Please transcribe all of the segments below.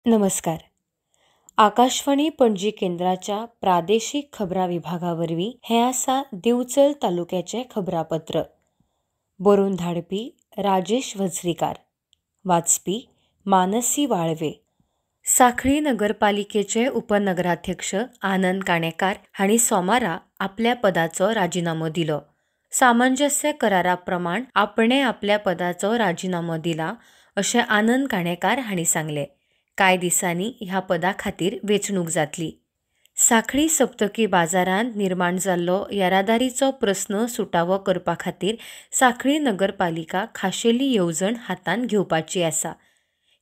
नमस्कार. आकाशवाणी पणजी केंद्राच्या प्रादेशिक खबरां विभागावरवीं हें आसा दिवचल तालुक्याचें खबरापत्र. बरोवन धाडपी राजेश वज्रीकार. वाचपी मानसी वाळवे. सांखळी नगरपालिकेचे उपनगराध्यक्ष आनंद काणेकार हांणी सोमारा आपल्या पदाचो राजिनामो दिलो. सामंजस्य करारा प्रमाण आपणे आपल्या पदाचो राजिनामो दिला अशें आनंद काणेकार हांणी सांगलें. कांय दिसांनी ह्या पदा खातीर वेंचणूक जातली. सांखळी सप्तकी बाजारांत निर्माण जाल्लो येरादारीचो प्रस्न सुटावो करपा खातीर सांखळी नगरपालिका खाशेली येवजण हातांत घेवपाची आसा.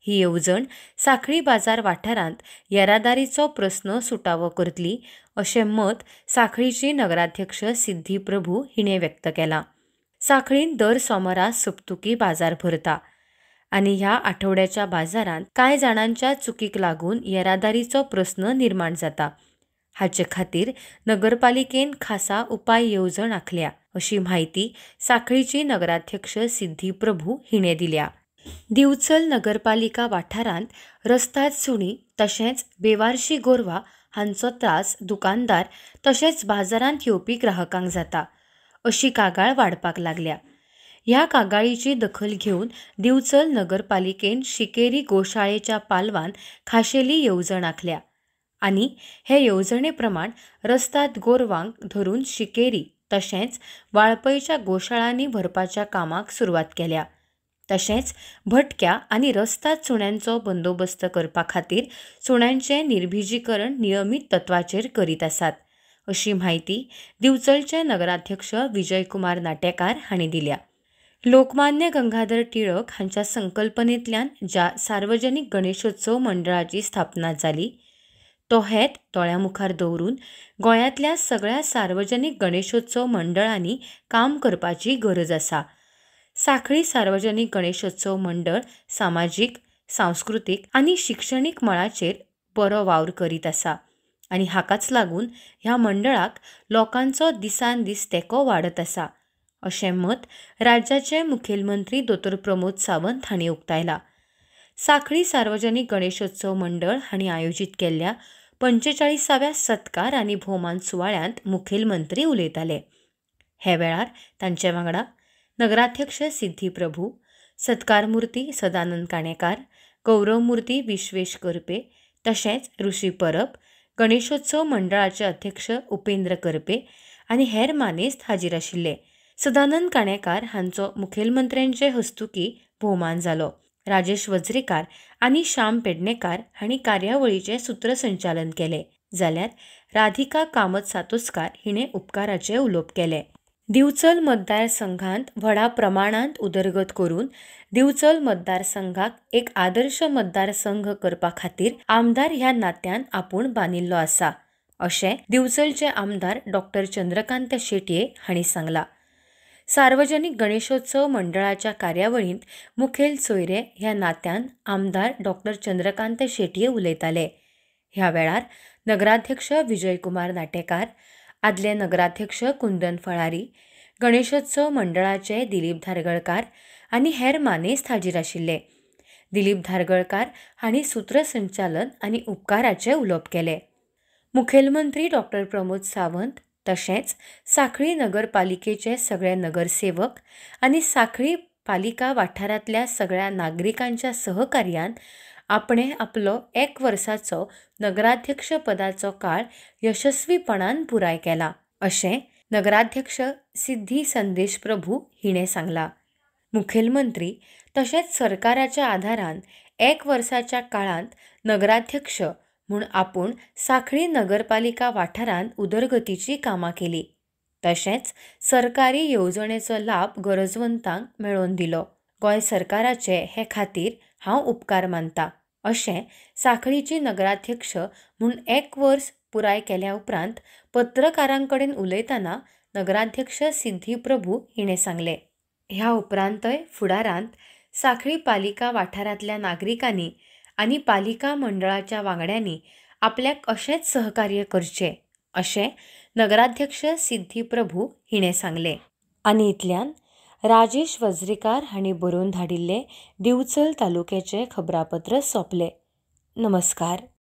ही येवजण सांखळी बाजार वाठारांत येरादारीचो प्रस्न सुटावो करतली अशें मत सांखळीची नगराध्यक्ष सिद्धी प्रभू हिणें व्यक्त केलां. सांखळींत दर सोमारा सप्तकी बाजार भरता आनी ह्या आठवड्याच्या बाजारांत कांय जाणांच्या चुकीक लागून येरादारीचो प्रस्न निर्माण जाता. हाचे खातीर नगरपालिकेन खासा उपाय येवजण आंखल्या अशी म्हायती सांखळीची नगराध्यक्ष सिद्धी प्रभू हिणें दिल्या. दिवचल नगरपालिका वाठारांत रस्त्यार सुणी तशेंच बेवारशी गोरवां हांचो त्रास दुकानदार तशेंच बाजारांत येवपी ग्राहकांक जाता अशी कागाळ वाडपाक लागल्या. ह्या कागाळीची दखल घेवन दिवचल नगरपालिकेन शिकेरी गोशाळेच्या पालवान खाशेली येवजण आंखल्या आनी हे येवजणे प्रमाण रस्त्यांत गोरवांक धरून शिकेरी तशेंच वाळपयच्या गोशाळांनी व्हरपाच्या कामाक सुरवात केल्या. तशेंच भटक्या आनी रस्त्यांत सुण्यांचो बंदोबस्त करपा खातीर सुण्यांचें निर्भिजीकरण नियमीत तत्वाचेर करीत आसात अशी म्हायती दिवचलचे नगराध्यक्ष विजयकुमार नाटेकार हांणी दिल्या. लोकमान्य गंगाधर टिळक हांच्या संकल्पनेंतल्यान ज्या सार्वजनीक गणेशोत्सव मंडळाची स्थापना जाली तो हेत दोळ्या मुखार दवरून गोंयांतल्या सगळ्या सार्वजनीक गणेशोत्सव मंडळांनी काम करपाची गरज आसा. सांखळी सार्वजनीक गणेशोत्सव मंडळ सामाजीक, सांस्कृतीक आनी शिक्षणीक मळाचेर बरो वावर करीत आसा आनी हाकाच लागून ह्या मंडळाक लोकांचो दिसान दीस तेंको वाडत आसा अशें मत राज्याचे मुखेलमंत्री दोतोर प्रमोद सावंत हांणी उक्तायलां. सांखळी सार्वजनीक गणेशोत्सव मंडळ हांणी आयोजीत केल्ल्या 45व्या सत्कार आनी भोवमान सुवाळ्यांत मुखेलमंत्री उलयताले. हे वेळार तांचे वांगडा नगराध्यक्ष सिद्धी प्रभू, सत्कार मुर्ती सदानंद काणेकार, गौरव मुर्ती विश्वेश करपे तशेंच ऋषी परब, गणेशोत्सव मंडळाचे अध्यक्ष उपेंद्र करपे आनी हेर मानेस्त हाजीर आशिल्ले. सदानंद काणेकार हांचो मुखेलमंत्र्यांचे हस्तुकीं भोवमान जालो. राजेश वज्रीकार आनी श्याम पेडणेकार हांणी कार्यावळीचें सूत्रसंचालन केलें जाल्यार राधिका कामत सातोस्कार हिणें उपकाराचे उलोवप केले. दिवचल मतदारसंघांत व्हडा प्रमाणांत उदरगत करून दिवचल मतदारसंघाक एक आदर्श मतदारसंघ करपा खातीर आमदार ह्या नात्यान आपूण बांदिल्लो आसा अशें दिवचलचे आमदार डॉ. चंद्रकांत शेटये हांणी सांगलां. सार्वजनीक गणेशोत्सव मंडळाच्या कार्यावळींत मुखेल सोयरे ह्या नात्यान आमदार डॉ. चंद्रकांत शेटये उलयताले. ह्या वेळार नगराध्यक्ष विजयकुमार नाटेकार, आदले नगराध्यक्ष कुंदन फळारी, गणेशोत्सव मंडळाचे दिलीप धारगळकार आनी हेर मानेस्त हाजीर आशिल्ले. दिलीप धारगळकार हांणी सूत्रसंचालन आनी उपकाराचे उलोवप केलें. मुखेलमंत्री डॉ. प्रमोद सावंत तशेंच सांखळी नगरपालिकेचे सगळे नगरसेवक आनी सांखळी पालिका वाठारांतल्या सगळ्या नागरिकांच्या सहकार्यान आपणे आपलो 1 वर्साचो नगराध्यक्ष पदाचो काळ यशस्वीपणान पुराय केला अशें नगराध्यक्ष सिद्धी संदेश प्रभू हिणें सांगलां. मुखेलमंत्री तशेंच सरकाराच्या आदारान 1 वर्साच्या काळांत नगराध्यक्ष म्हूण आपूण सांखळी नगरपालिका वाठारांत उदरगतीची कामां केली तशेंच सरकारी येवजणेचो लाभ गरजवंतांक मेळोवन दिलो. गोंय सरकाराचे हे खातीर हांव उपकार मानतां अशें सांखळीची नगराध्यक्ष म्हूण 1 वर्स पुराय केल्या उपरांत पत्रकारां कडेन उलयतना नगराध्यक्ष सिद्धी प्रभू हिणें सांगलें. ह्या उपरांतय फुडारांत सांखळी पालिका वाठारांतल्या नागरिकांनी आनी पालिका मंडळाच्या वांगड्यांनी आपल्याक अशेंच सहकार्य करचें अशें नगराध्यक्ष सिद्धी प्रभू हिणें सांगलें. आनी इतल्यान राजेश वज्रीकार हांणी बरोवन धाडिल्लें दिवचल तालुक्याचें खबरापत्र सोंपलें. नमस्कार.